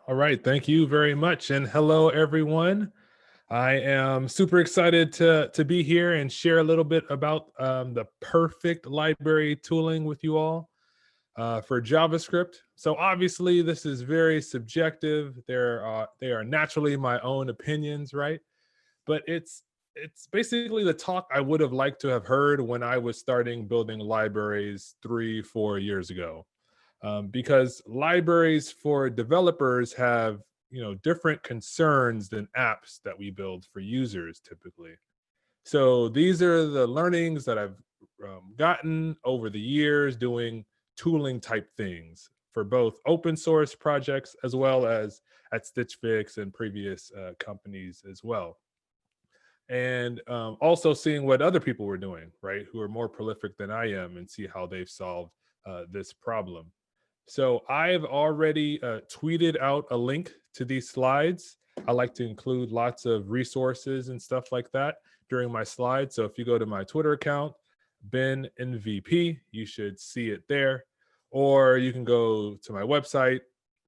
All right, thank you very much, and hello everyone. I am super excited to be here and share a little bit about the perfect library tooling with you all for JavaScript. So obviously, this is very subjective. They are naturally my own opinions, right? But it's basically the talk I would have liked to have heard when I was starting building libraries 3, 4 years ago, because libraries for developers have different concerns than apps that we build for users typically. So these are the learnings that I've gotten over the years doing tooling type things for both open source projects as well as at Stitch Fix and previous companies as well. And also seeing what other people were doing, right, who are more prolific than I am, and see how they've solved this problem. So I've already tweeted out a link to these slides. I like to include lots of resources and stuff like that during my slides. So if you go to my Twitter account, BenMVP, you should see it there. Or you can go to my website,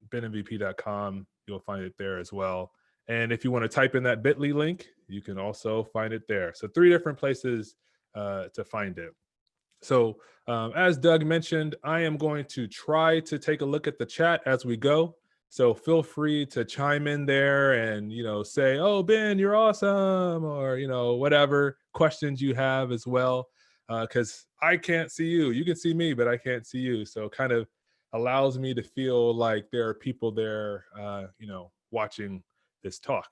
benmvp.com. You'll find it there as well. And if you want to type in that bit.ly link, you can also find it there. So 3 different places to find it. So as Doug mentioned, I am going to try to take a look at the chat as we go. So feel free to chime in there and, say, oh, Ben, you're awesome, or, whatever questions you have as well. Because I can't see you. You can see me, but I can't see you. So it kind of allows me to feel like there are people there, watching this talk.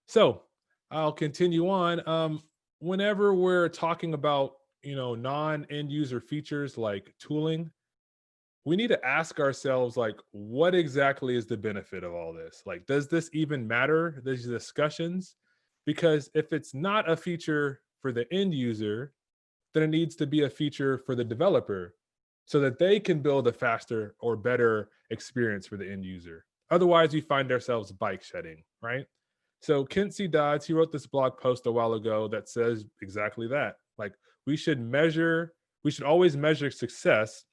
So I'll continue on. Whenever we're talking about non-end user features like tooling, we need to ask ourselves, like, what exactly is the benefit of all this? Like, does this even matter, these discussions? Because if it's not a feature for the end user, then it needs to be a feature for the developer so that they can build a faster or better experience for the end user. Otherwise, we find ourselves bike shedding, right? So Kent C. Dodds, he wrote this blog post a while ago that says exactly that. Like, we should always measure success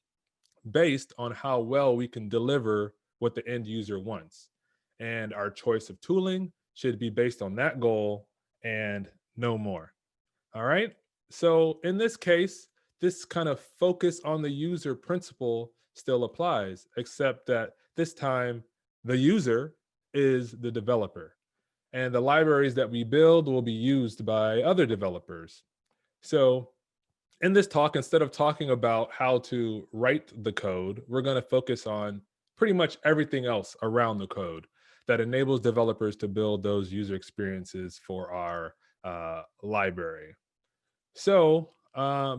based on how well we can deliver what the end user wants. And our choice of tooling should be based on that goal and no more. All right. So in this case, this kind of focus on the user principle still applies, except that this time the user is the developer. And the libraries that we build will be used by other developers. So in this talk, instead of talking about how to write the code, we're going to focus on pretty much everything else around the code that enables developers to build those user experiences for our library. So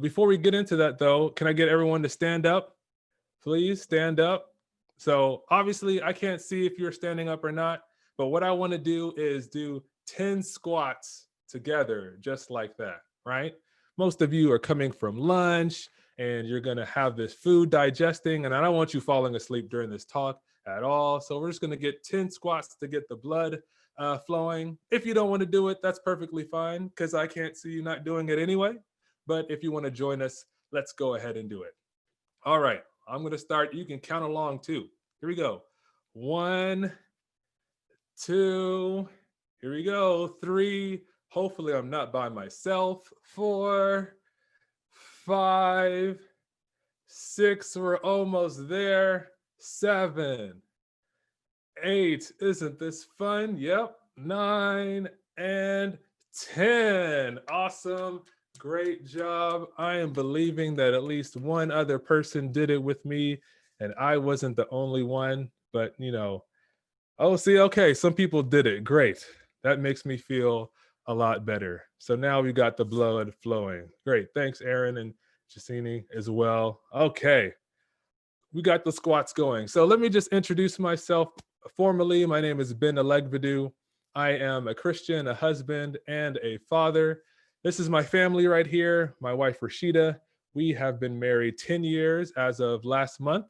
before we get into that, though, can I get everyone to stand up? Please stand up. So obviously, I can't see if you're standing up or not, but what I want to do is do 10 squats together, just like that, right? Most of you are coming from lunch and you're going to have this food digesting, and I don't want you falling asleep during this talk at all. So we're just going to get 10 squats to get the blood flowing. If you don't want to do it, that's perfectly fine, because I can't see you not doing it anyway. But if you want to join us, let's go ahead and do it. All right, I'm going to start. You can count along too. Here we go. 1, 2, here we go. 3, hopefully I'm not by myself. 4, 5, 6, we're almost there. 7, 8, isn't this fun? Yep. 9 and 10. Awesome. Great job. I am believing that at least one other person did it with me, and I wasn't the only one, but oh, see, okay, some people did it. Great. That makes me feel a lot better. So now we got the blood flowing. Great. Thanks, Aaron and Jacini as well. Okay. We got the squats going. So let me just introduce myself formally. My name is Ben Ilegbodu. I am a Christian, a husband, and a father. This is my family right here. My wife, Rashida. We have been married 10 years as of last month.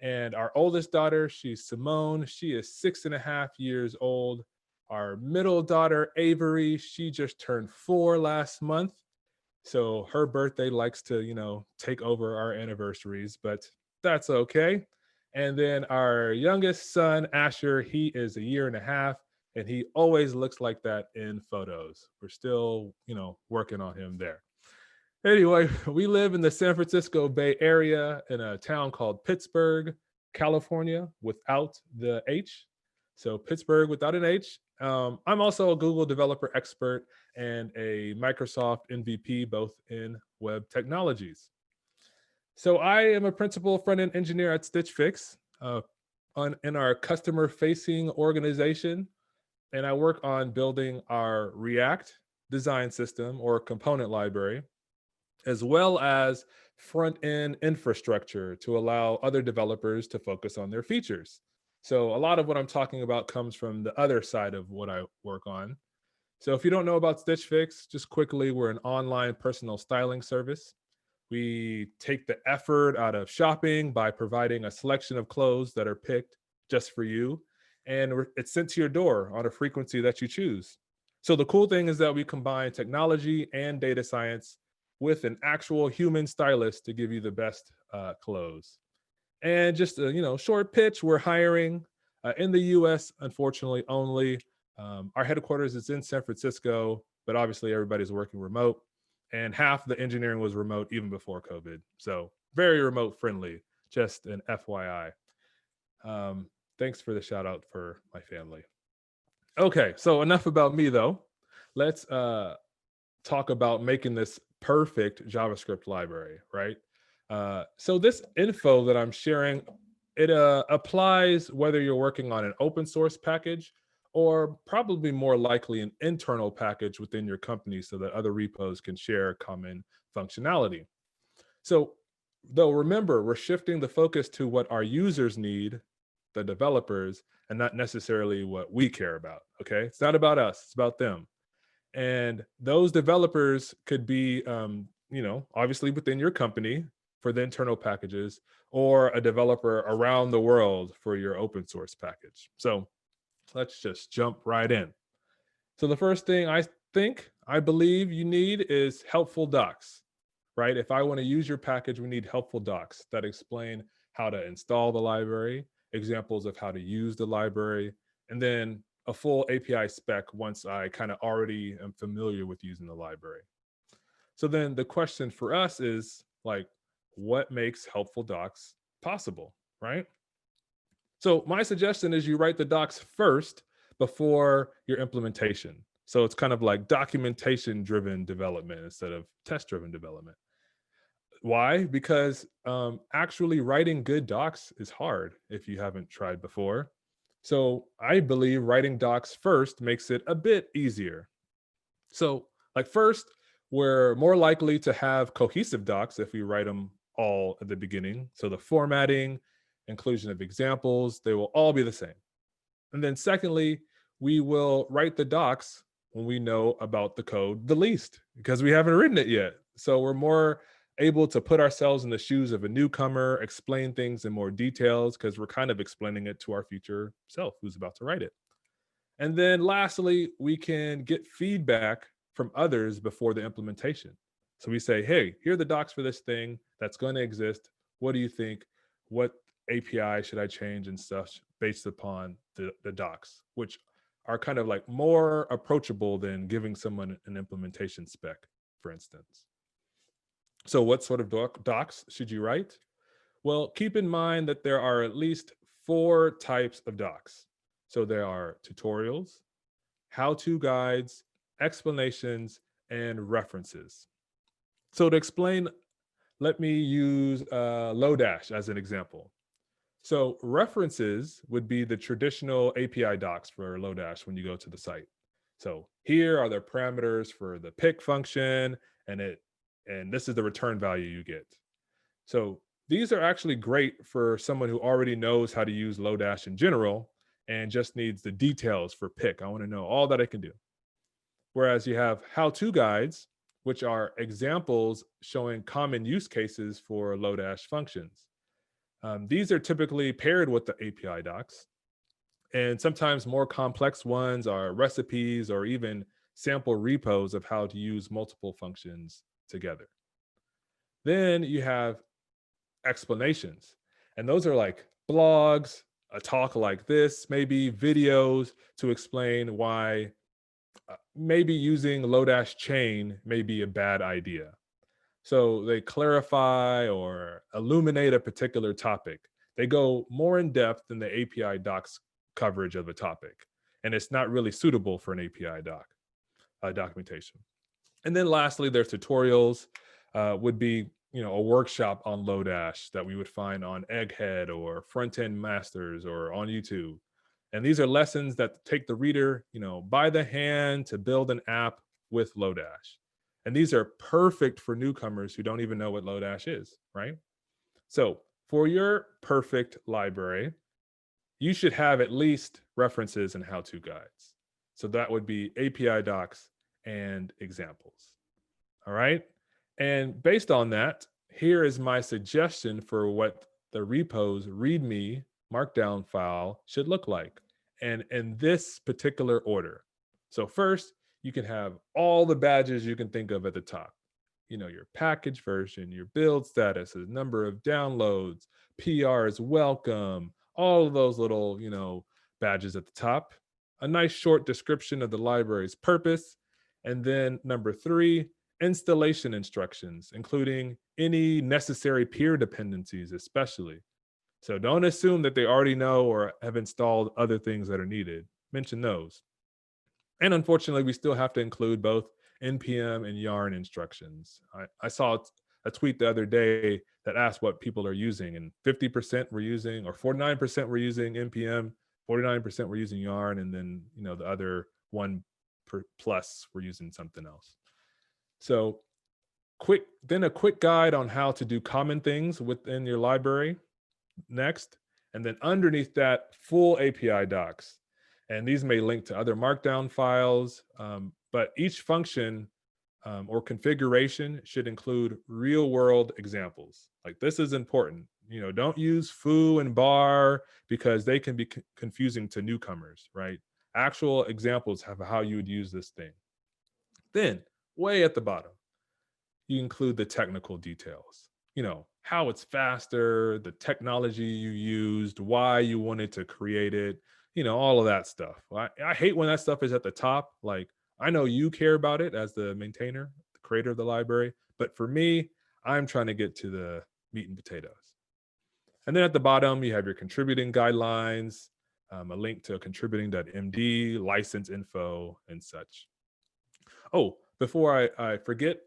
And our oldest daughter, she's Simone. She is 6.5 years old. Our middle daughter, Avery, she just turned 4 last month. So her birthday likes to, take over our anniversaries, but that's okay. And then our youngest son, Asher, he is a year and a half, and he always looks like that in photos. We're still, working on him there. Anyway, we live in the San Francisco Bay Area in a town called Pittsburgh, California, without the H. So Pittsburgh without an H. I'm also a Google developer expert and a Microsoft MVP, both in web technologies. So I am a principal front-end engineer at Stitch Fix in our customer-facing organization, and I work on building our React design system or component library, as well as front-end infrastructure to allow other developers to focus on their features. So a lot of what I'm talking about comes from the other side of what I work on. So if you don't know about Stitch Fix, just quickly, we're an online personal styling service. We take the effort out of shopping by providing a selection of clothes that are picked just for you, and it's sent to your door on a frequency that you choose. So the cool thing is that we combine technology and data science with an actual human stylist to give you the best clothes. And just a short pitch: we're hiring in the U.S. unfortunately only. Our headquarters is in San Francisco, but obviously everybody's working remote, and half the engineering was remote even before COVID. So very remote friendly. Just an FYI. Thanks for the shout out for my family. Okay, so enough about me though. Let's talk about making this perfect JavaScript library, right? So this info that I'm sharing, it applies whether you're working on an open source package or probably more likely an internal package within your company so that other repos can share common functionality. So though, remember, we're shifting the focus to what our users need, the developers, and not necessarily what we care about, okay? It's not about us, it's about them. And those developers could be, obviously within your company for the internal packages, or a developer around the world for your open source package. So let's just jump right in. So the first thing I believe you need is helpful docs, right? If I want to use your package, we need helpful docs that explain how to install the library, examples of how to use the library, and then a full API spec once I kind of already am familiar with using the library. So then the question for us is like, what makes helpful docs possible, right? So my suggestion is you write the docs first before your implementation. So it's kind of like documentation driven development instead of test driven development. Why? Because actually writing good docs is hard if you haven't tried before. So I believe writing docs first makes it a bit easier. So like first, we're more likely to have cohesive docs if we write them all at the beginning. So the formatting, inclusion of examples, they will all be the same. And then secondly, we will write the docs when we know about the code the least because we haven't written it yet. So we're more able to put ourselves in the shoes of a newcomer, explain things in more details because we're kind of explaining it to our future self who's about to write it. And then lastly, we can get feedback from others before the implementation. So we say, hey, here are the docs for this thing that's going to exist. What do you think? What API should I change and such based upon the docs, which are kind of like more approachable than giving someone an implementation spec, for instance. So what sort of docs should you write? Well, keep in mind that there are at least 4 types of docs. So there are tutorials, how-to guides, explanations, and references. So to explain, let me use Lodash as an example. So references would be the traditional API docs for Lodash when you go to the site. So here are the parameters for the pick function, and this is the return value you get. So these are actually great for someone who already knows how to use Lodash in general and just needs the details for pick. I want to know all that I can do. Whereas you have how-to guides, which are examples showing common use cases for Lodash functions. These are typically paired with the API docs. And sometimes more complex ones are recipes or even sample repos of how to use multiple functions together. Then you have explanations. And those are like blogs, a talk like this, maybe videos to explain why maybe using Lodash chain may be a bad idea. So they clarify or illuminate a particular topic. They go more in depth than the API docs coverage of a topic. And it's not really suitable for an API documentation. And then lastly, their tutorials would be, a workshop on Lodash that we would find on Egghead or Front End Masters or on YouTube. And these are lessons that take the reader, by the hand to build an app with Lodash. And these are perfect for newcomers who don't even know what Lodash is, right? So for your perfect library, you should have at least references and how-to guides. So that would be API docs and examples. All right. And based on that, here is my suggestion for what the repo's README markdown file should look like. And in this particular order. So first, you can have all the badges you can think of at the top. Your package version, your build statuses, number of downloads, PRs, welcome, all of those little, badges at the top. A nice short description of the library's purpose. And then number 3, installation instructions, including any necessary peer dependencies, especially. So don't assume that they already know or have installed other things that are needed. Mention those. And unfortunately, we still have to include both NPM and yarn instructions. I saw a tweet the other day that asked what people are using, and 50% were using, or 49% were using NPM, 49% were using yarn, and then the other 1% plus were using something else. So a quick guide on how to do common things within your library next. And then underneath that, full API docs. And these may link to other markdown files, but each function or configuration should include real world examples. Like, this is important. Don't use foo and bar because they can be confusing to newcomers, right? Actual examples have how you would use this thing. Then way at the bottom, you include the technical details, how it's faster, the technology you used, why you wanted to create it, all of that stuff. I hate when that stuff is at the top. Like, I know you care about it as the maintainer, the creator of the library, but for me, I'm trying to get to the meat and potatoes. And then at the bottom, you have your contributing guidelines, a link to contributing.md, license info, and such. Oh, before I forget,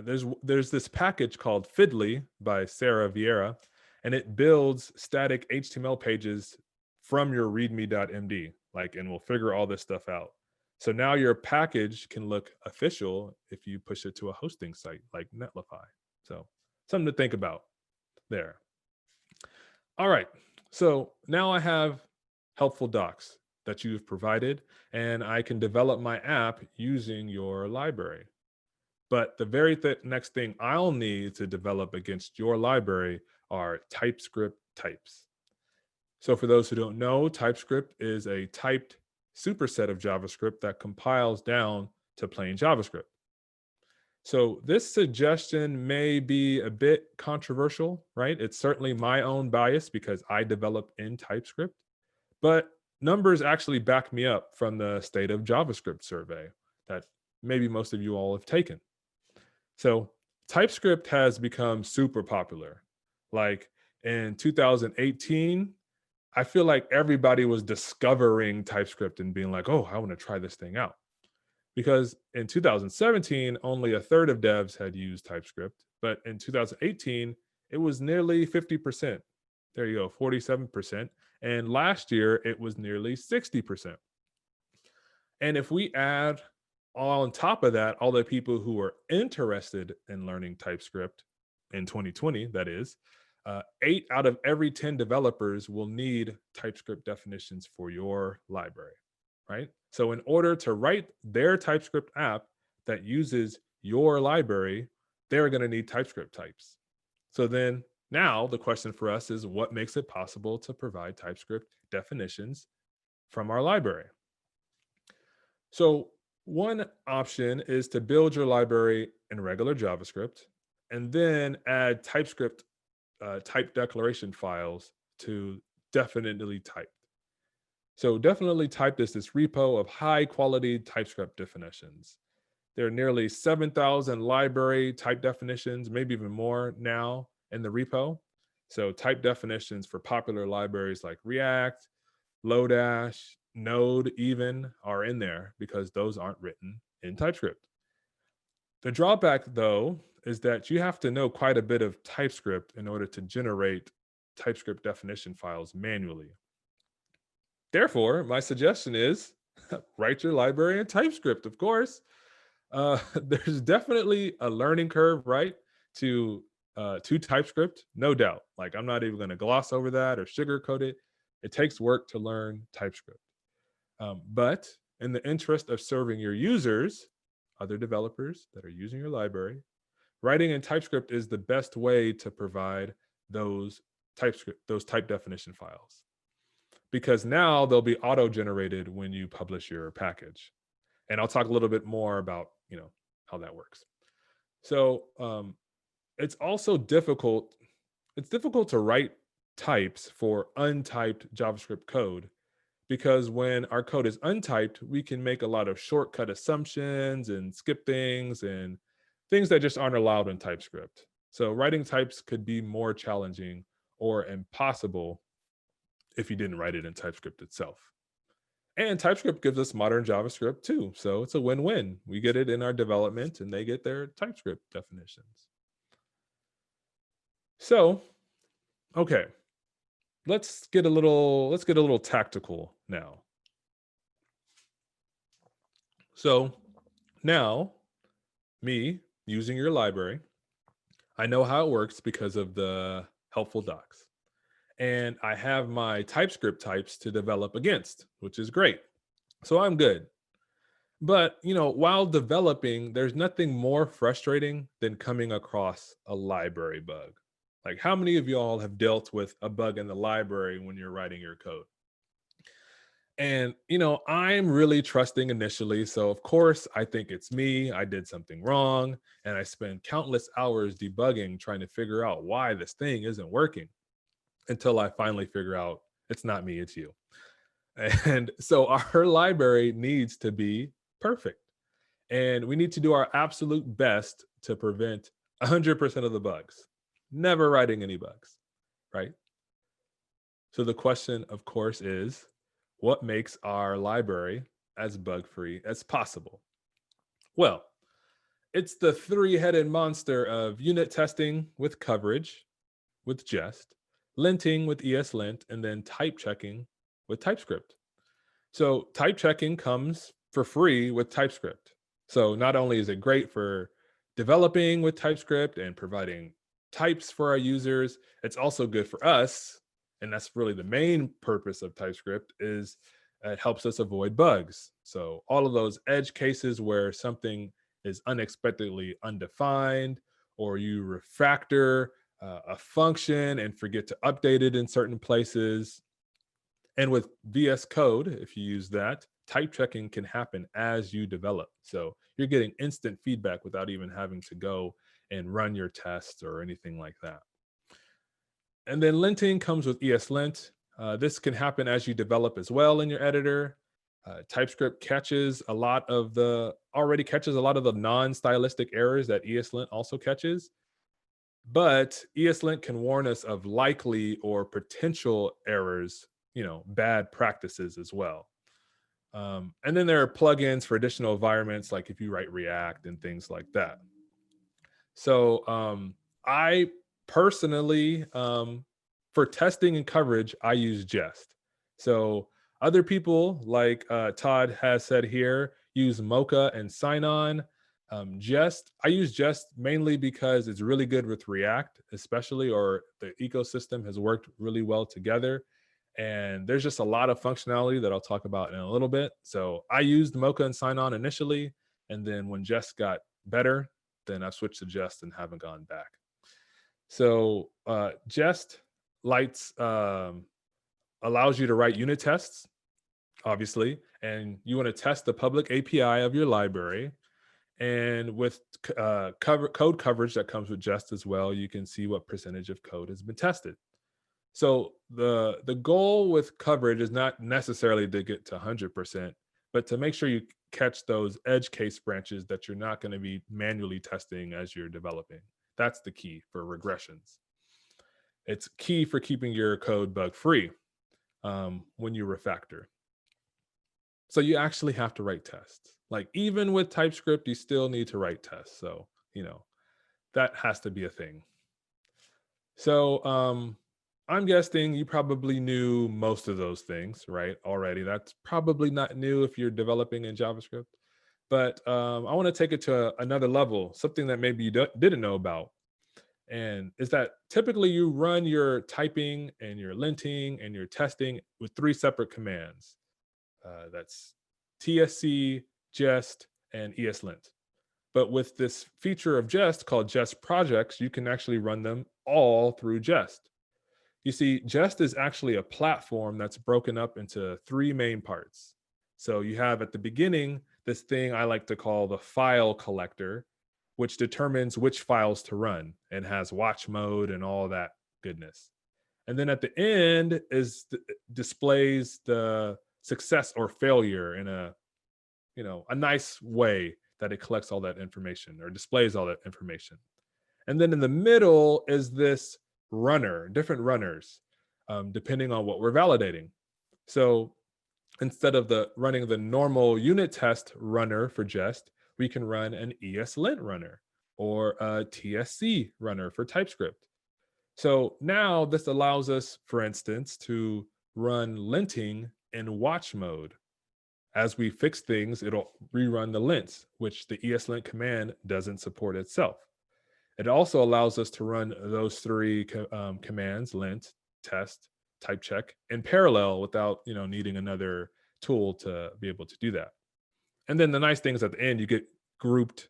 there's this package called Fiddly by Sarah Vieira, and it builds static HTML pages from your readme.md, and will figure all this stuff out. So now your package can look official if you push it to a hosting site like Netlify. So something to think about there. All right, so now I have helpful docs that you've provided, and I can develop my app using your library. But the very next thing I'll need to develop against your library are TypeScript types. So for those who don't know, TypeScript is a typed superset of JavaScript that compiles down to plain JavaScript. So this suggestion may be a bit controversial, right? It's certainly my own bias because I develop in TypeScript, but numbers actually back me up from the State of JavaScript survey that maybe most of you all have taken. So TypeScript has become super popular. Like in 2018, I feel like everybody was discovering TypeScript and being like, oh, I want to try this thing out. Because in 2017, only a third of devs had used TypeScript. But in 2018, it was nearly 50%. There you go, 47%. And last year, it was nearly 60%. And if we add on top of that, all the people who are interested in learning TypeScript in 2020, that is, 8 out of every 10 developers will need TypeScript definitions for your library, right? So in order to write their TypeScript app that uses your library, they're going to need TypeScript types. So then now the question for us is, what makes it possible to provide TypeScript definitions from our library? So one option is to build your library in regular JavaScript and then add TypeScript type declaration files to definitely type. So definitely typed is this repo of high quality TypeScript definitions. There are nearly 7,000 library type definitions, maybe even more now in the repo. So type definitions for popular libraries like React, Lodash, Node even are in there because those aren't written in TypeScript. The drawback though is that you have to know quite a bit of TypeScript in order to generate TypeScript definition files manually. Therefore, my suggestion is write your library in TypeScript, of course. There's definitely a learning curve, right, to TypeScript, no doubt. Like I'm not even going to gloss over that or sugarcoat it. It takes work to learn TypeScript, but in the interest of serving your users, other developers that are using your library, writing in TypeScript is the best way to provide those those type definition files, because now they'll be auto-generated when you publish your package. And I'll talk a little bit more about, how that works. So it's also difficult. It's difficult to write types for untyped JavaScript code, because when our code is untyped, we can make a lot of shortcut assumptions and skip things and things that just aren't allowed in TypeScript. So writing types could be more challenging or impossible if you didn't write it in TypeScript itself. And TypeScript gives us modern JavaScript too. So it's a win-win. We get it in our development and they get their TypeScript definitions. So, okay, let's get a little tactical now. So now, me using your library, I know how it works because of the helpful docs. And I have my TypeScript types to develop against, which is great. So I'm good. But, while developing, there's nothing more frustrating than coming across a library bug. Like, how many of y'all have dealt with a bug in the library when you're writing your code? And, I'm really trusting initially. So, of course, I think it's me. I did something wrong. And I spend countless hours debugging, trying to figure out why this thing isn't working, until I finally figure out it's not me, it's you. And so our library needs to be perfect. And we need to do our absolute best to prevent 100% of the bugs, never writing any bugs, right? So the question, of course, is what makes our library as bug-free as possible? Well, it's the three-headed monster of unit testing with coverage, with Jest, linting with ESLint, and then type checking with TypeScript. So type checking comes for free with TypeScript. So not only is it great for developing with TypeScript and providing types for our users, it's also good for us. And that's really the main purpose of TypeScript, is it helps us avoid bugs. So all of those edge cases where something is unexpectedly undefined, or you refactor a function and forget to update it in certain places. And with VS Code, if you use that, type checking can happen as you develop. So you're getting instant feedback without even having to go and run your tests or anything like that. And then linting comes with ESLint. This can happen as you develop as well in your editor. TypeScript already catches a lot of the non-stylistic errors that ESLint also catches. But ESLint can warn us of likely or potential errors, bad practices as well. And then there are plugins for additional environments, like if you write React and things like that. So I personally, for testing and coverage, I use Jest. So other people, like Todd has said here, use Mocha and Sign-On. I use Jest mainly because it's really good with React, especially, or the ecosystem has worked really well together. And there's just a lot of functionality that I'll talk about in a little bit. So I used Mocha and Sign-On initially, and then when Jest got better, then I switched to Jest and haven't gone back. So Jest allows you to write unit tests, obviously, and you want to test the public API of your library. And with code coverage that comes with Jest as well, you can see what percentage of code has been tested. So the goal with coverage is not necessarily to get to 100%, but to make sure you catch those edge case branches that you're not going to be manually testing as you're developing. That's the key for regressions. It's key for keeping your code bug free when you refactor. So you actually have to write tests. Like even with TypeScript, you still need to write tests. So, that has to be a thing. So I'm guessing you probably knew most of those things, right? Already. That's probably not new if you're developing in JavaScript. But I want to take it to another level, something that maybe you didn't know about. And is that typically you run your typing and your linting and your testing with 3 separate commands. That's TSC, Jest, and ESLint. But with this feature of Jest called Jest projects, you can actually run them all through Jest. You see, Jest is actually a platform that's broken up into 3 main parts. So you have at the beginning this thing I like to call the file collector, which determines which files to run and has watch mode and all that goodness. And then at the end displays the success or failure in a nice way that it collects all that information or displays all that information. And then in the middle is this runner, different runners, depending on what we're validating. So instead of running the normal unit test runner for Jest, we can run an ESLint runner or a TSC runner for TypeScript. So now this allows us, for instance, to run linting in watch mode. As we fix things, it'll rerun the lints, which the ESLint command doesn't support itself. It also allows us to run those 3 commands, lint, test, type check, in parallel without needing another tool to be able to do that. And then the nice thing is at the end, you get grouped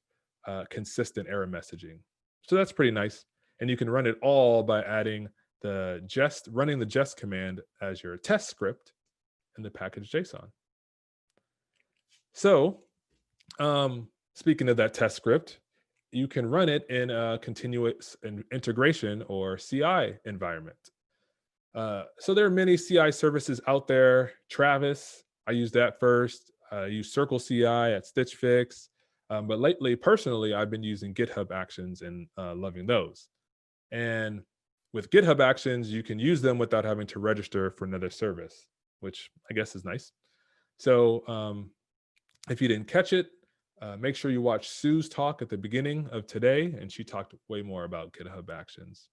consistent error messaging. So that's pretty nice. And you can run it all by adding running the Jest command as your test script in the package JSON. So speaking of that test script, you can run it in a continuous integration or CI environment. So there are many CI services out there. Travis, I use that first. I use Circle CI at Stitch Fix. But lately, personally, I've been using GitHub Actions and loving those. And with GitHub Actions, you can use them without having to register for another service, which I guess is nice. So if you didn't catch it, make sure you watch Sue's talk at the beginning of today, and she talked way more about GitHub Actions.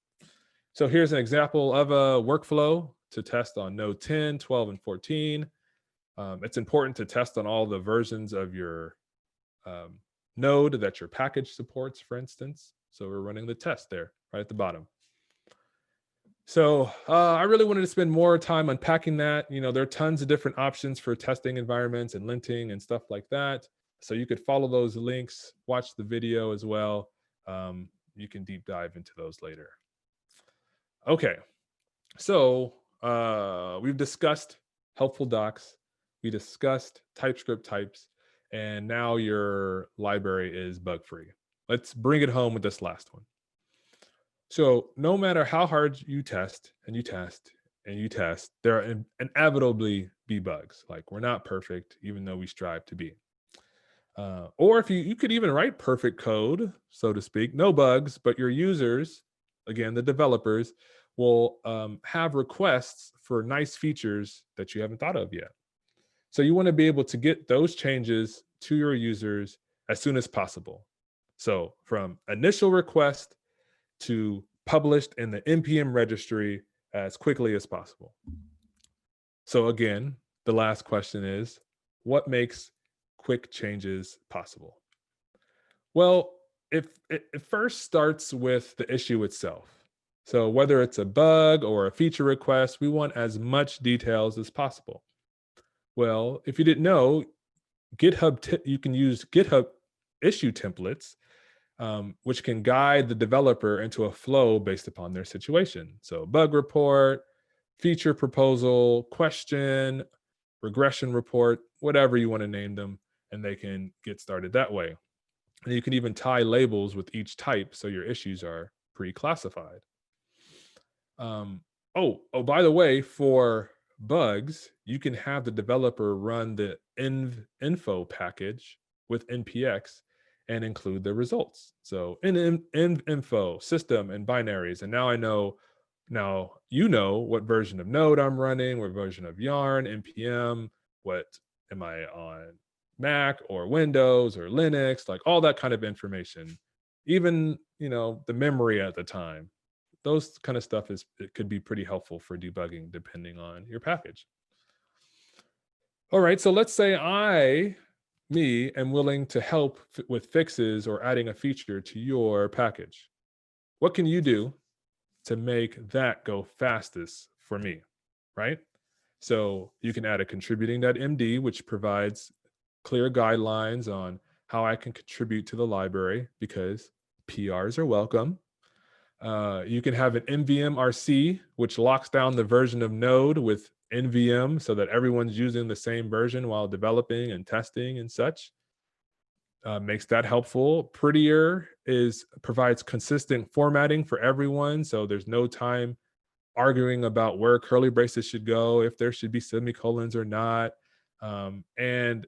So here's an example of a workflow to test on Node 10, 12, and 14. It's important to test on all the versions of your node that your package supports, for instance. So we're running the test there, right at the bottom. So I really wanted to spend more time unpacking that. There are tons of different options for testing environments and linting and stuff like that. So you could follow those links, watch the video as well. You can deep dive into those later. Okay, so we've discussed helpful docs. We discussed TypeScript types, and now your library is bug-free. Let's bring it home with this last one. So no matter how hard you test and you test and you test, there are inevitably be bugs. Like we're not perfect, even though we strive to be. Or if you could even write perfect code, so to speak, no bugs, but your users, again, the developers, will have requests for nice features that you haven't thought of yet. So you want to be able to get those changes to your users as soon as possible. So from initial request to published in the NPM registry as quickly as possible. So again, the last question is, what makes quick changes possible? Well, it first starts with the issue itself. So whether it's a bug or a feature request, we want as much details as possible. Well, if you didn't know, you can use GitHub issue templates, which can guide the developer into a flow based upon their situation. So bug report, feature proposal, question, regression report, whatever you want to name them, and they can get started that way. And you can even tie labels with each type so your issues are pre-classified. By the way, for bugs, you can have the developer run the info package with npx and include the results. So in info system and binaries, and now you know what version of Node I'm running, what version of Yarn, npm, what am I on Mac or Windows or Linux, like all that kind of information. Even, the memory at the time, those kind of stuff it could be pretty helpful for debugging depending on your package. All right, so let's say me, am willing to help with fixes or adding a feature to your package. What can you do to make that go fastest for me, right? So you can add a contributing.md, which provides clear guidelines on how I can contribute to the library because PRs are welcome. You can have an NVM RC, which locks down the version of Node with NVM so that everyone's using the same version while developing and testing and such. Makes that helpful. Prettier provides consistent formatting for everyone, so there's no time arguing about where curly braces should go, if there should be semicolons or not. And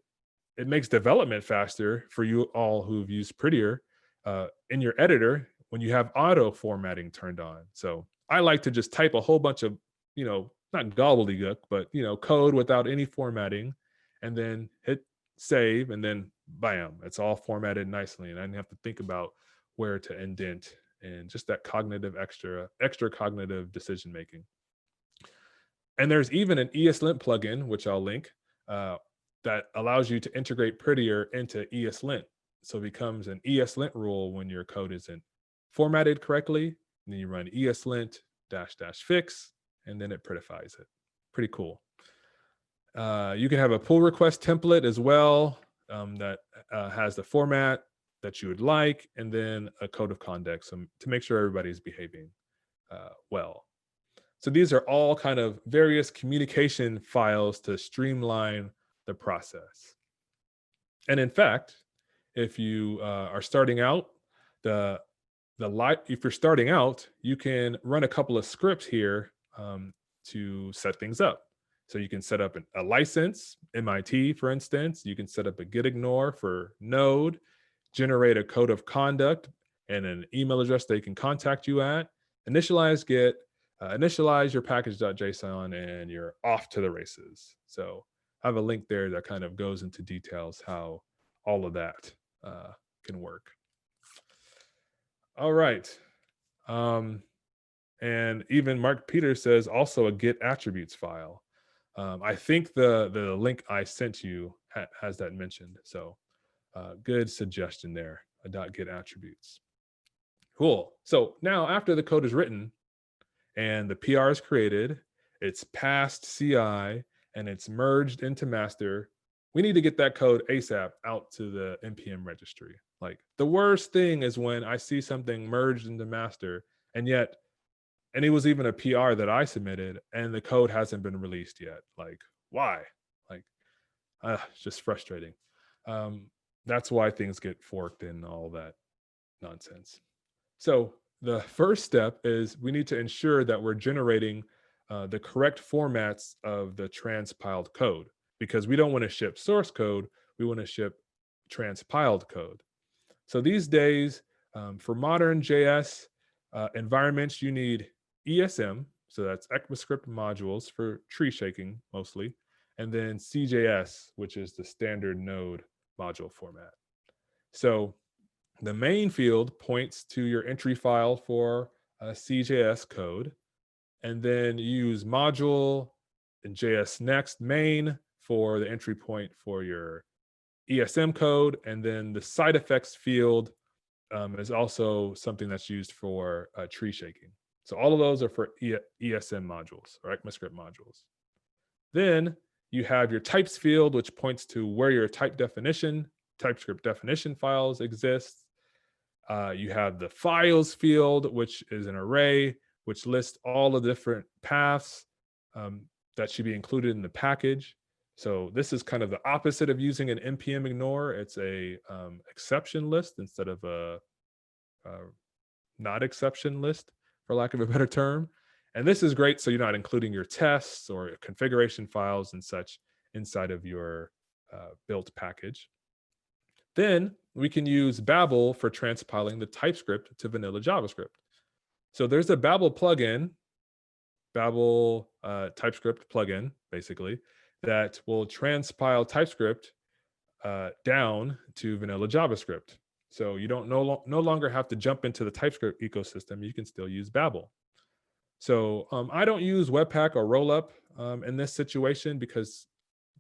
it makes development faster for you all who've used Prettier in your editor when you have auto formatting turned on. So I like to just type a whole bunch of, not gobbledygook, but, code without any formatting, and then hit save, and then bam, it's all formatted nicely. And I didn't have to think about where to indent, and just that extra cognitive decision making. And there's even an ESLint plugin, which I'll link, that allows you to integrate Prettier into ESLint. So it becomes an ESLint rule when your code isn't formatted correctly. And then you run ESLint --fix, and then it prettifies it. Pretty cool. You can have a pull request template as well that has the format that you would like, and then a code of conduct to make sure everybody's behaving well. So these are all kind of various communication files to streamline the process. And in fact, if you are starting out, if you're starting out, you can run a couple of scripts here to set things up. So you can set up a license, MIT, for instance. You can set up a git ignore for Node, generate a code of conduct and an email address they can contact you at, initialize git, initialize your package.json, and you're off to the races. So I have a link there that kind of goes into details how all of that can work. All right. And even Mark Peters says also a git attributes file. I think the link I sent you has that mentioned. So good suggestion there, a .git attributes. Cool. So now after the code is written and the PR is created, it's passed CI, and it's merged into master, we need to get that code ASAP out to the NPM registry. Like, the worst thing is when I see something merged into master, and it was even a PR that I submitted, and the code hasn't been released yet. Like, why? Like, it's just frustrating. That's why things get forked and all that nonsense. So the first step is we need to ensure that we're generating the correct formats of the transpiled code, because we don't want to ship source code, we want to ship transpiled code. So these days, for modern JS environments, you need ESM, so that's ECMAScript modules for tree shaking mostly, and then CJS, which is the standard Node module format. So the main field points to your entry file for CJS code, and then you use module and JS next main for the entry point for your ESM code, and then the side effects field is also something that's used for tree shaking. So all of those are for ESM modules or ECMAScript modules. Then you have your types field, which points to where your TypeScript definition files exist. You have the files field, which is an array, which lists all the different paths that should be included in the package. So this is kind of the opposite of using an npm ignore. It's a exception list instead of a not exception list, for lack of a better term. And this is great so you're not including your tests or configuration files and such inside of your built package. Then we can use Babel for transpiling the TypeScript to vanilla JavaScript. So there's a Babel plugin, Babel TypeScript plugin, basically, that will transpile TypeScript down to vanilla JavaScript. So you don't no longer have to jump into the TypeScript ecosystem. You can still use Babel. So I don't use Webpack or Rollup in this situation because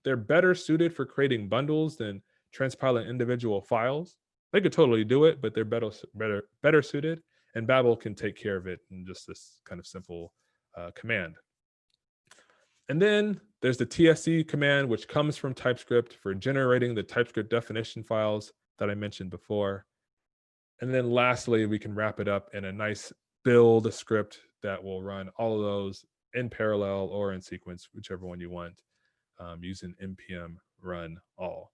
they're better suited for creating bundles than transpiling individual files. They could totally do it, but they're better suited. And Babel can take care of it in just this kind of simple command. And then there's the TSC command, which comes from TypeScript for generating the TypeScript definition files that I mentioned before. And then lastly, we can wrap it up in a nice build script that will run all of those in parallel or in sequence, whichever one you want, using npm run all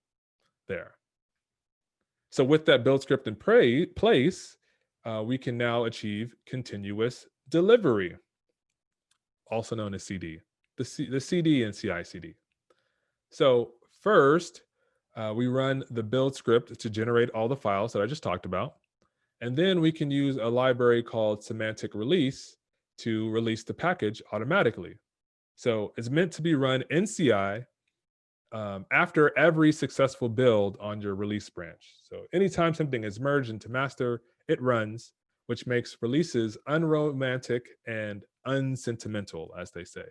there. So with that build script in place, we can now achieve continuous delivery, also known as CD, the CD and CI/CD. So first, we run the build script to generate all the files that I just talked about. And then we can use a library called semantic release to release the package automatically. So it's meant to be run in CI after every successful build on your release branch. So anytime something is merged into master, it runs, which makes releases unromantic and unsentimental, as they say.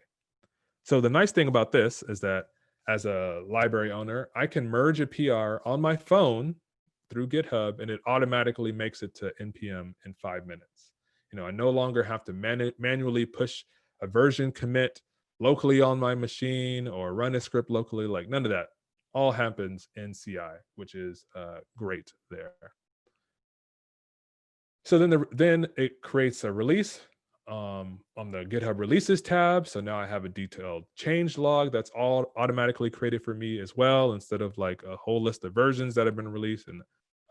So the nice thing about this is that as a library owner, I can merge a PR on my phone through GitHub, and it automatically makes it to npm in 5 minutes. I no longer have to manually push a version commit locally on my machine or run a script locally. Like, none of that. All happens in CI, which is great there. So then it creates a release on the GitHub releases tab. So now I have a detailed change log that's all automatically created for me as well, instead of like a whole list of versions that have been released and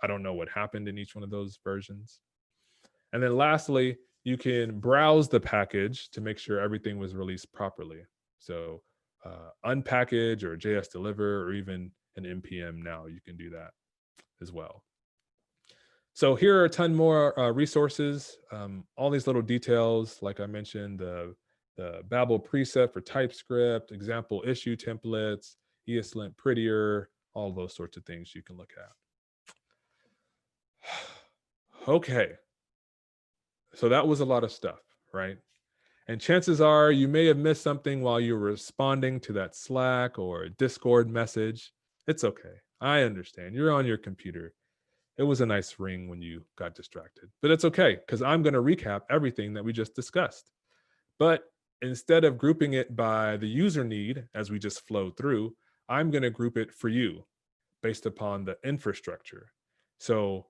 I don't know what happened in each one of those versions. And then lastly, you can browse the package to make sure everything was released properly. So unpackage or JS deliver or even an npm now, you can do that as well. So here are a ton more resources, all these little details, like I mentioned, the Babel preset for TypeScript, example issue templates, ESLint prettier, all those sorts of things you can look at. Okay, so that was a lot of stuff, right? And chances are you may have missed something while you were responding to that Slack or Discord message. It's okay. I understand. You're on your computer. It was a nice ring when you got distracted, but it's okay because I'm going to recap everything that we just discussed. But instead of grouping it by the user need as we just flowed through, I'm going to group it for you based upon the infrastructure. So,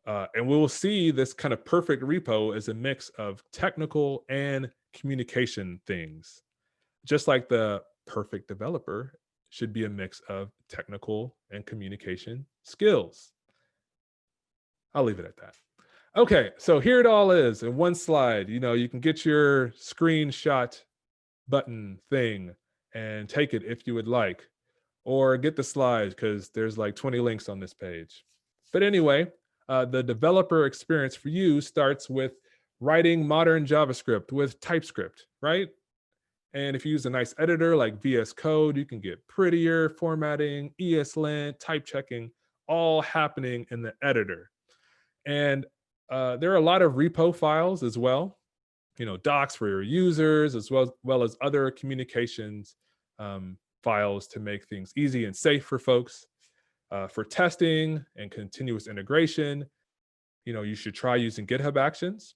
and we'll see this kind of perfect repo as a mix of technical and communication things. Just like the perfect developer should be a mix of technical and communication skills. I'll leave it at that. Okay, so here it all is in one slide. You can get your screenshot button thing and take it if you would like, or get the slides because there's like 20 links on this page. But anyway, the developer experience for you starts with writing modern JavaScript with TypeScript, right? And if you use a nice editor like VS Code, you can get prettier formatting, ESLint, type checking, all happening in the editor. And there are a lot of repo files as well, docs for your users, as well as other communications files to make things easy and safe for folks. For testing and continuous integration, you should try using GitHub Actions,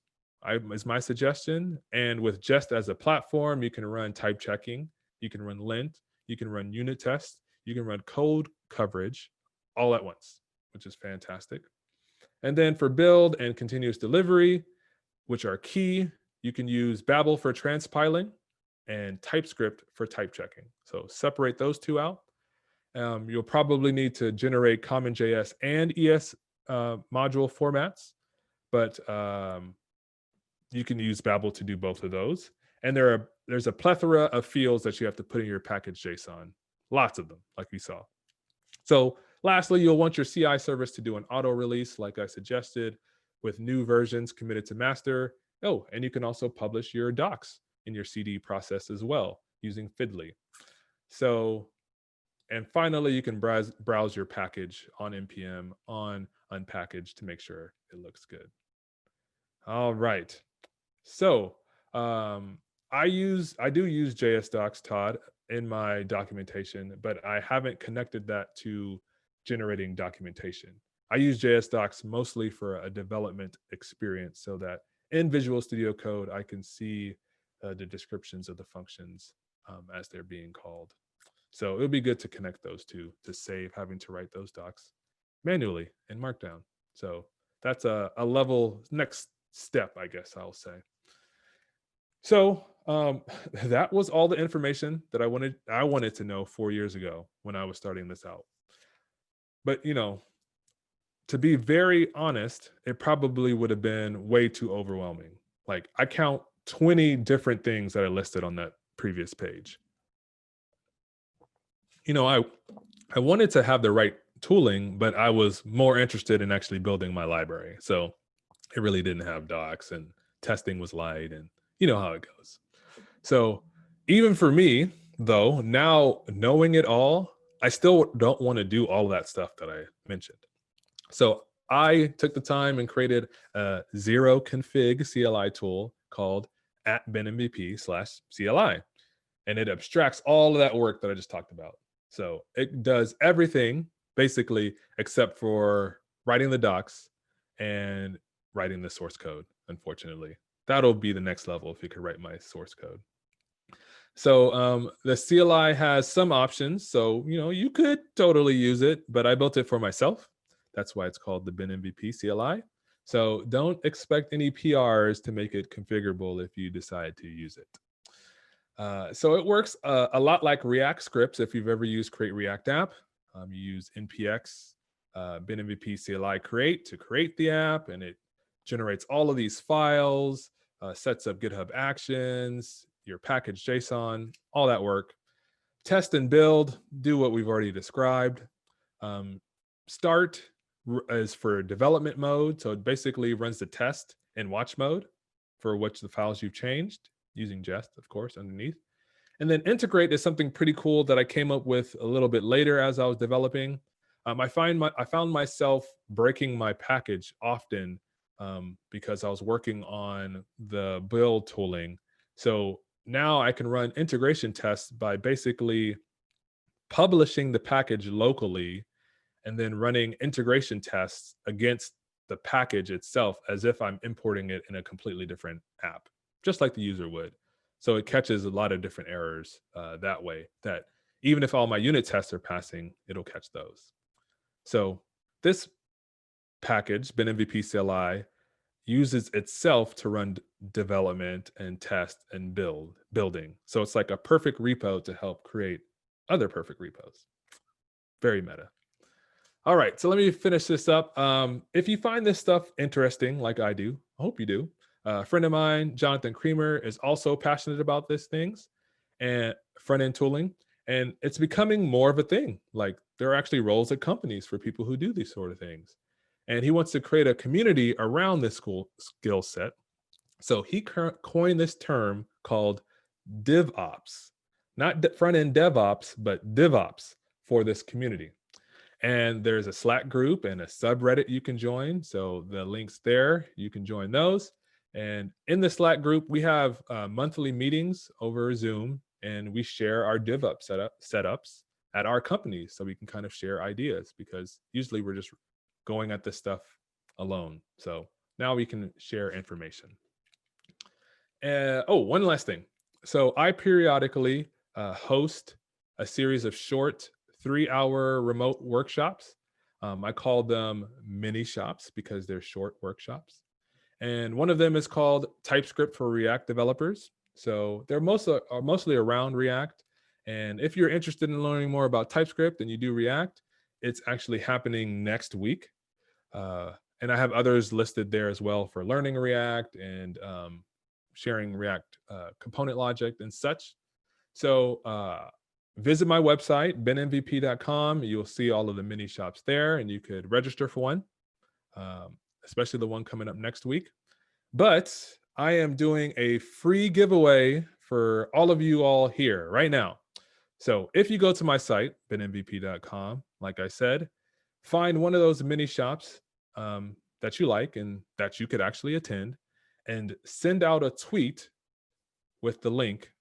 is my suggestion. And with Jest as a platform, you can run type checking, you can run lint, you can run unit tests, you can run code coverage all at once, which is fantastic. And then for build and continuous delivery, which are key, you can use Babel for transpiling and TypeScript for type checking. So separate those two out. You'll probably need to generate CommonJS and ES module formats, but you can use Babel to do both of those. And there's a plethora of fields that you have to put in your package JSON, lots of them, like we saw. So lastly, you'll want your CI service to do an auto release, like I suggested, with new versions committed to master. Oh, and you can also publish your docs in your CD process as well using Fiddly. So, and finally, you can browse your package on npm on unpackage to make sure it looks good. All right. So I do use JS docs, Todd, in my documentation, but I haven't connected that to generating documentation. I use JS docs mostly for a development experience so that in Visual Studio Code, I can see the descriptions of the functions as they're being called. So it would be good to connect those two to save having to write those docs manually in Markdown. So that's a level next step, I guess I'll say. So that was all the information that I wanted to know 4 years ago when I was starting this out. But to be very honest, it probably would have been way too overwhelming. Like I count 20 different things that I listed on that previous page. I wanted to have the right tooling, but I was more interested in actually building my library. So it really didn't have docs and testing was light and you know how it goes. So even for me, though, now knowing it all, I still don't want to do all that stuff that I mentioned. So I took the time and created a zero config CLI tool called @binmvp/CLI. And it abstracts all of that work that I just talked about. So it does everything basically except for writing the docs and writing the source code, unfortunately. That'll be the next level if you could write my source code. So the CLI has some options. So, you could totally use it, but I built it for myself. That's why it's called the BinMVP CLI. So don't expect any PRs to make it configurable if you decide to use it. So it works a lot like React scripts. If you've ever used Create React App, you use npx binmvp CLI create to create the app, and it generates all of these files, sets up GitHub Actions, your package JSON, all that work. Test and build, do what we've already described. Start is for development mode. So it basically runs the test in watch mode for which the files you've changed, using Jest, of course, underneath. And then integrate is something pretty cool that I came up with a little bit later as I was developing. I found myself breaking my package often because I was working on the build tooling. So now I can run integration tests by basically publishing the package locally and then running integration tests against the package itself as if I'm importing it in a completely different app, just like the user would. So it catches a lot of different errors that way, that even if all my unit tests are passing, it'll catch those. So this package, BinMVP CLI, uses itself to run development and test and building. So it's like a perfect repo to help create other perfect repos. Very meta. All right, so let me finish this up. If you find this stuff interesting, like I do, I hope you do. A friend of mine, Jonathan Creamer, is also passionate about these things and front-end tooling, and it's becoming more of a thing. Like there are actually roles at companies for people who do these sort of things. And he wants to create a community around this skill set. So he coined this term called Devops, not front-end DevOps, but Devops for this community. And there's a Slack group and a subreddit you can join. So the links there, you can join those. And in the Slack group, we have monthly meetings over Zoom, and we share our DevOps setups at our companies so we can kind of share ideas, because usually we're just going at this stuff alone. So now we can share information. One last thing. So I periodically host a series of short 3-hour remote workshops. I call them mini shops because they're short workshops. And one of them is called Typescript for React developers. So they're mostly around React. And if you're interested in learning more about TypeScript and you do React, it's actually happening next week. And I have others listed there as well for learning React and sharing React component logic and such. So visit my website, benmvp.com. You'll see all of the mini shops there, and you could register for one, especially the one coming up next week. But I am doing a free giveaway for all of you all here right now. So if you go to my site, benmvp.com, like I said, find one of those mini shops that you like and that you could actually attend, and send out a tweet with the link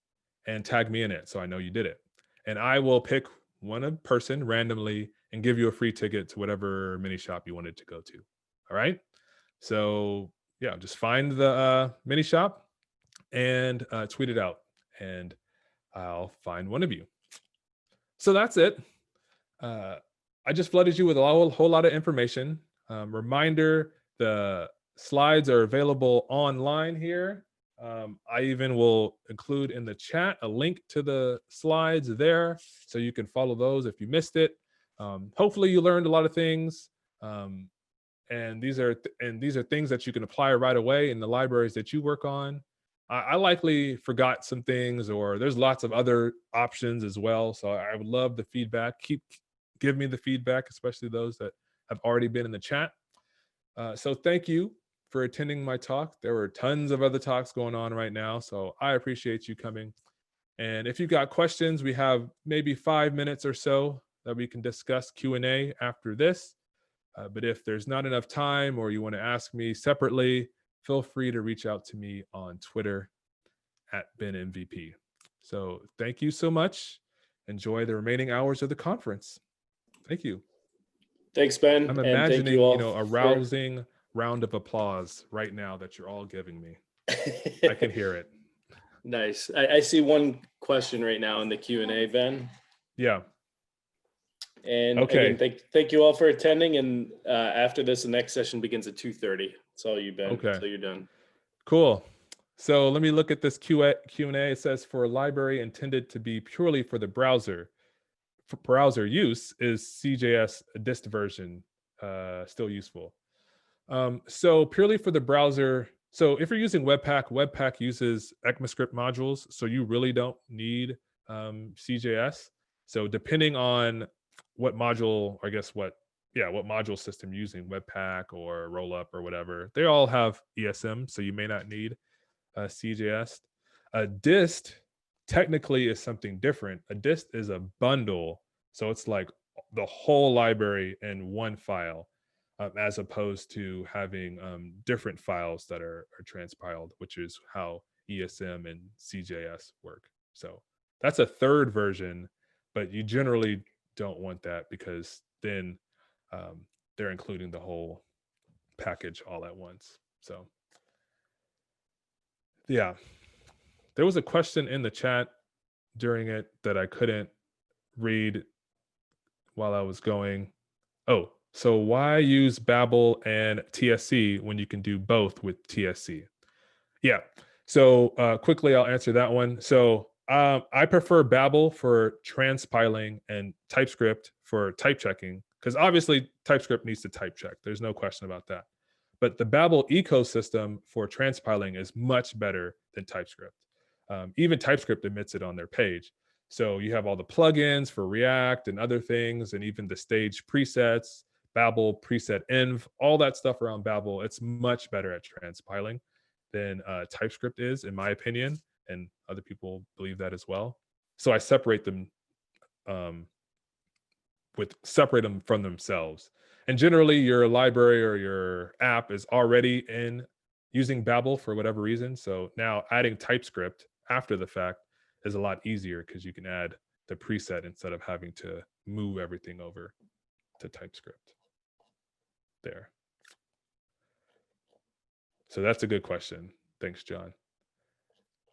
and tag me in it so I know you did it. And I will pick one person randomly and give you a free ticket to whatever mini shop you wanted to go to. All right. So yeah, just find the mini shop and tweet it out, and I'll find one of you. So that's it. I just flooded you with a whole lot of information. Reminder, the slides are available online here. I even will include in the chat a link to the slides there, so you can follow those if you missed it. Hopefully you learned a lot of things. And these are things that you can apply right away in the libraries that you work on. I likely forgot some things, or there's lots of other options as well. So I would love the feedback. Give me the feedback, especially those that have already been in the chat. So thank you for attending my talk. There were tons of other talks going on right now, so I appreciate you coming. And if you've got questions, we have maybe 5 minutes or so that we can discuss Q&A after this. But if there's not enough time, or you want to ask me separately, feel free to reach out to me on Twitter @BenMVP. So thank you so much. Enjoy the remaining hours of the conference. Thank you. Thanks, Ben. I'm and thank imagining, you all a rousing round of applause right now that you're all giving me. I can hear it. Nice. I see one question right now in the Q&A, Ben. Yeah. And okay. Again, thank you all for attending. And after this, the next session begins at 2:30. It's all you, Ben. Okay. So you're done. Cool. So let me look at this Q&A. It says, for a library intended to be purely for the browser, for browser use, is CJS dist version still useful? So purely for the browser. So if you're using Webpack uses ECMAScript modules, so you really don't need CJS. So depending on what module, what module system you're using, Webpack or Rollup or whatever, they all have ESM, so you may not need CJS. A dist technically is something different. A dist is a bundle, so it's like the whole library in one file, as opposed to having different files that are transpiled, which is how ESM and CJS work. So that's a third version, but you generally don't want that, because then they're including the whole package all at once. So yeah, there was a question in the chat during it that I couldn't read while I was going. Oh, so why use Babel and TSC when you can do both with TSC? Yeah. So quickly, I'll answer that one. So I prefer Babel for transpiling and TypeScript for type checking, because obviously TypeScript needs to type check. There's no question about that. But the Babel ecosystem for transpiling is much better than TypeScript. Even TypeScript admits it on their page. So you have all the plugins for React and other things, and even the stage presets, Babel preset env, all that stuff around Babel. It's much better at transpiling than TypeScript is, in my opinion, and other people believe that as well. So I separate them from themselves. And generally, your library or your app is already in using Babel for whatever reason. So now adding TypeScript after the fact is a lot easier, because you can add the preset instead of having to move everything over to TypeScript there. So that's a good question. Thanks, John.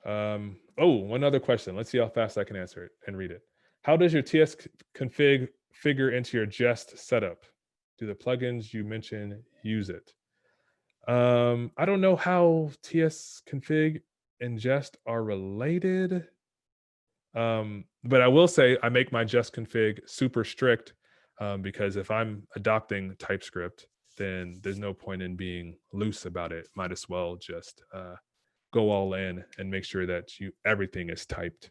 One other question. Let's see how fast I can answer it and read it. How does your TS config figure into your Jest setup? Do the plugins you mentioned use it? I don't know how TS config and Jest are related. But I will say I make my just config super strict, because if I'm adopting TypeScript, then there's no point in being loose about it. Might as well just go all in and make sure that everything is typed.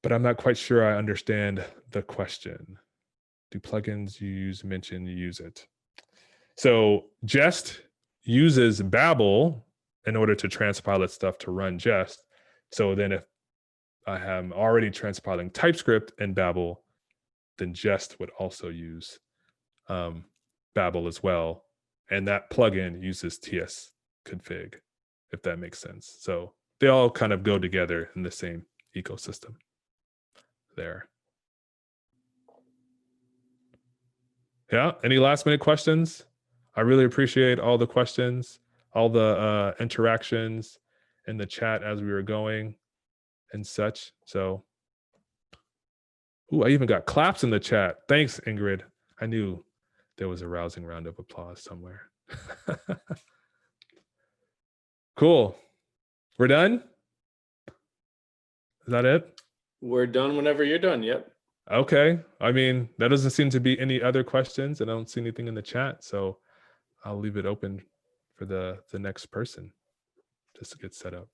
But I'm not quite sure I understand the question. Do plugins you use mention you use it? So Jest uses Babel in order to transpile its stuff to run Jest. So then if I am already transpiling TypeScript and Babel, then Jest would also use Babel as well. And that plugin uses tsconfig, if that makes sense. So they all kind of go together in the same ecosystem there. Yeah, any last minute questions? I really appreciate all the questions, all the interactions in the chat as we were going and such. So, I even got claps in the chat. Thanks, Ingrid. I knew there was a rousing round of applause somewhere. Cool. We're done? Is that it? We're done whenever you're done. Yep. Okay. I mean, there doesn't seem to be any other questions. I don't see anything in the chat. So I'll leave it open for the next person just to get set up.